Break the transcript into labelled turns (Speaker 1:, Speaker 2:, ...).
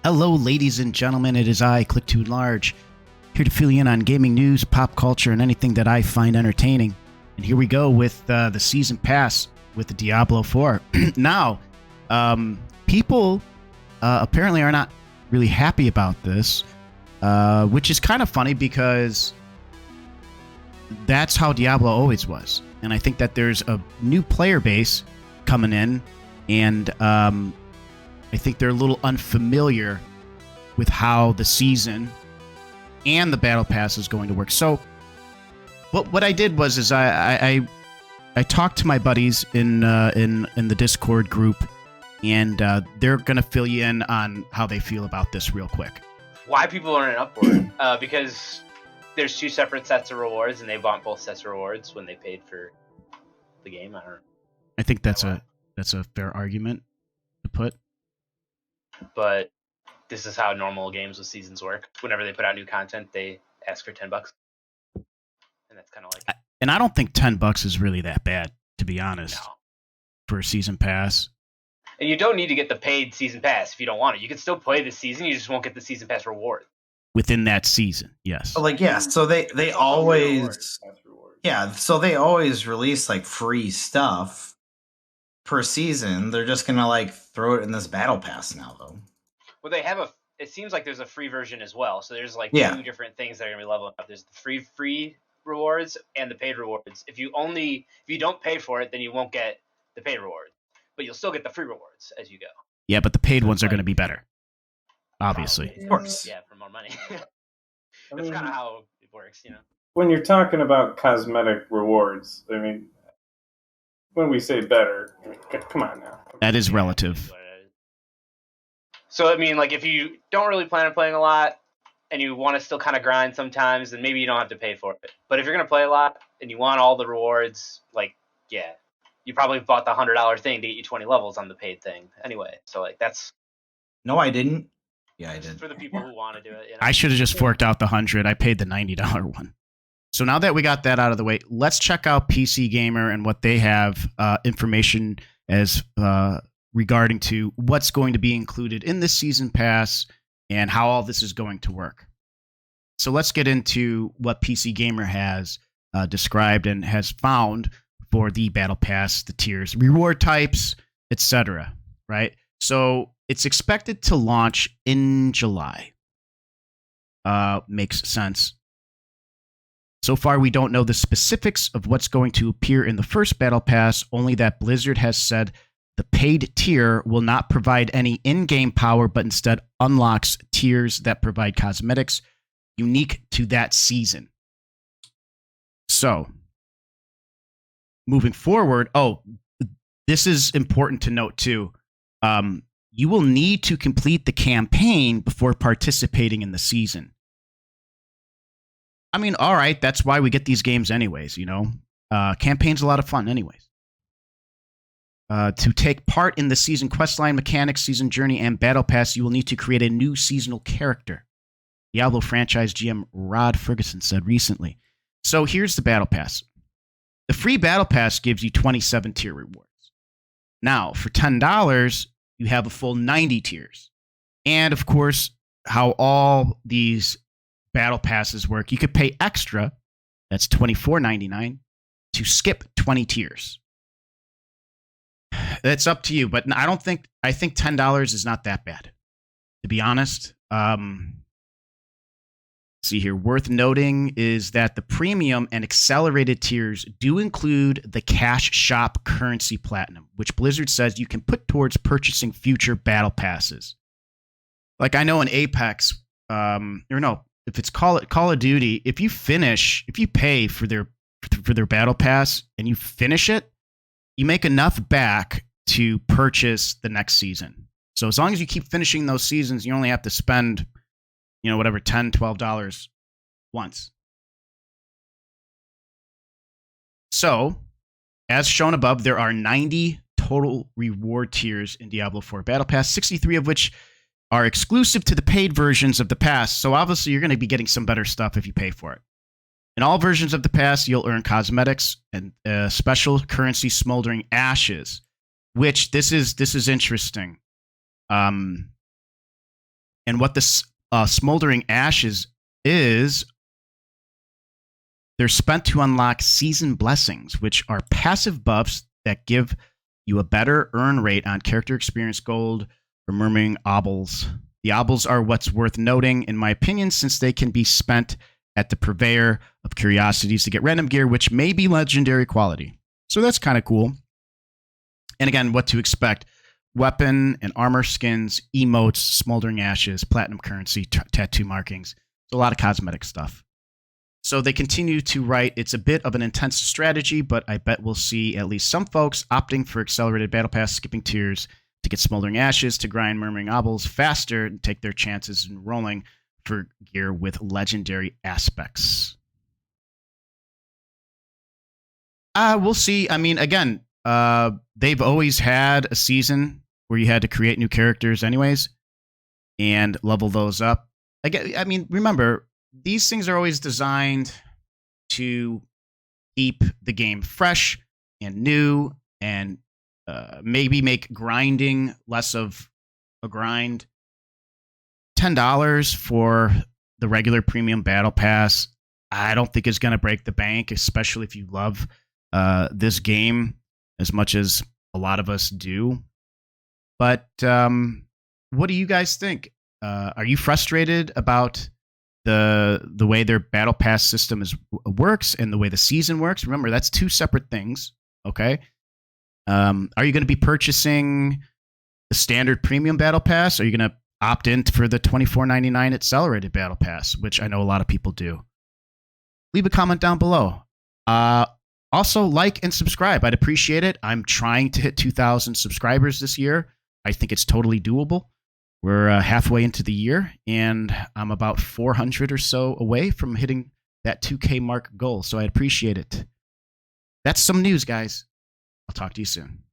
Speaker 1: Hello, ladies and gentlemen. It is I, Click to Enlarge, here to fill you in on gaming news, pop culture, and anything that I find entertaining. And here we go with the season pass with the Diablo IV. Now, people apparently are not really happy about this, which is kind of funny because that's how Diablo always was. And I think that there's a new player base coming in, and I think they're a little unfamiliar with how the season and the battle pass is going to work. So what I did was I talked to my buddies in the Discord group, and they're gonna fill you in on how they feel about this real quick.
Speaker 2: Why people aren't upward? Because there's two separate sets of rewards, and they bought both sets of rewards when they paid for the game. I don't know.
Speaker 1: I think that's a fair argument to put.
Speaker 2: But this is how normal games with seasons work. Whenever they put out new content, they ask for $10, and that's kind of like.
Speaker 1: And I don't think $10 is really that bad, to be honest, for a season pass.
Speaker 2: And you don't need to get the paid season pass if you don't want it. You can still play this season. You just won't get the season pass reward
Speaker 1: within that season. Yes.
Speaker 3: So they always So they always release like free stuff per season. They're just gonna like throw it in this battle pass now, though.
Speaker 2: Well, they have it seems like there's a free version as well. So there's like two different things that are gonna be leveling up. There's the free rewards and the paid rewards. If you don't pay for it, then you won't get the paid reward, but you'll still get the free rewards as you go.
Speaker 1: Yeah, but the paid ones are going to be better, obviously.
Speaker 3: Of course.
Speaker 2: Yeah, for more money. That's kind of how it works, you know.
Speaker 4: When you're talking about cosmetic rewards, I mean, when we say better, I mean, come on now.
Speaker 1: That is relative.
Speaker 2: So, I mean, like, if you don't really plan on playing a lot and you want to still kind of grind sometimes, then maybe you don't have to pay for it. But if you're going to play a lot and you want all the rewards, like, yeah, you probably bought the $100 thing to get you 20 levels on the paid thing anyway. So, like, that's...
Speaker 3: No, I didn't. Yeah, I did.
Speaker 2: For the people who want to do it. You know?
Speaker 1: I should have just forked out the 100. I paid the $90 one. So now that we got that out of the way, let's check out PC Gamer and what they have information as regarding to what's going to be included in this season pass and how all this is going to work. So let's get into what PC Gamer has described and has found for the battle pass, the tiers, reward types, etc. Right? So it's expected to launch in July. Makes sense. So far, we don't know the specifics of what's going to appear in the first battle pass, only that Blizzard has said the paid tier will not provide any in-game power, but instead unlocks tiers that provide cosmetics unique to that season. So, moving forward, this is important to note too. You will need to complete the campaign before participating in the season. I mean, all right, that's why we get these games anyways, you know? Campaign's a lot of fun anyways. To take part in the season questline mechanics, season journey, and battle pass, you will need to create a new seasonal character. Diablo franchise GM Rod Ferguson said recently. So here's the battle pass. The free battle pass gives you 27 tier rewards. Now, for $10, you have a full 90 tiers. And of course, how all these battle passes work, you could pay extra, that's $24.99, to skip 20 tiers. That's up to you, but I think $10 is not that bad, to be honest. See here, worth noting is that the premium and accelerated tiers do include the cash shop currency platinum, which Blizzard says you can put towards purchasing future battle passes. Like I know in Apex, if it's Call of Duty, if you pay for their battle pass and you finish it, you make enough back to purchase the next season. So as long as you keep finishing those seasons, you only have to spend, whatever, $10, $12 once. So, as shown above, there are 90 total reward tiers in Diablo IV Battle Pass, 63 of which are exclusive to the paid versions of the pass. So obviously you're going to be getting some better stuff if you pay for it. In all versions of the pass, you'll earn cosmetics and special currency smoldering ashes, which this is interesting. And what this Smoldering Ashes is, they're spent to unlock Season Blessings, which are passive buffs that give you a better earn rate on character experience gold or murmuring obols. The obols are what's worth noting, in my opinion, since they can be spent at the purveyor of curiosities to get random gear, which may be legendary quality. So that's kind of cool. And again, what to expect. Weapon and armor skins, emotes, smoldering ashes, platinum currency, tattoo markings. So a lot of cosmetic stuff. So they continue to write, it's a bit of an intense strategy, but I bet we'll see at least some folks opting for accelerated battle pass, skipping tiers to get smoldering ashes, to grind murmuring obols faster and take their chances in rolling for gear with legendary aspects. We'll see. I mean, again, they've always had a season where you had to create new characters anyways and level those up. Again, I mean, remember, these things are always designed to keep the game fresh and new and maybe make grinding less of a grind. $10 for the regular premium battle pass, I don't think is going to break the bank, especially if you love this game as much as a lot of us do. But what do you guys think? Are you frustrated about the way their battle pass system works and the way the season works? Remember, that's two separate things. Okay. Are you going to be purchasing the standard premium battle pass? Or are you going to opt in for the $24.99 accelerated battle pass, which I know a lot of people do? Leave a comment down below. Also, like and subscribe. I'd appreciate it. I'm trying to hit 2,000 subscribers this year. I think it's totally doable. We're halfway into the year, and I'm about 400 or so away from hitting that 2K mark goal, so I'd appreciate it. That's some news, guys. I'll talk to you soon.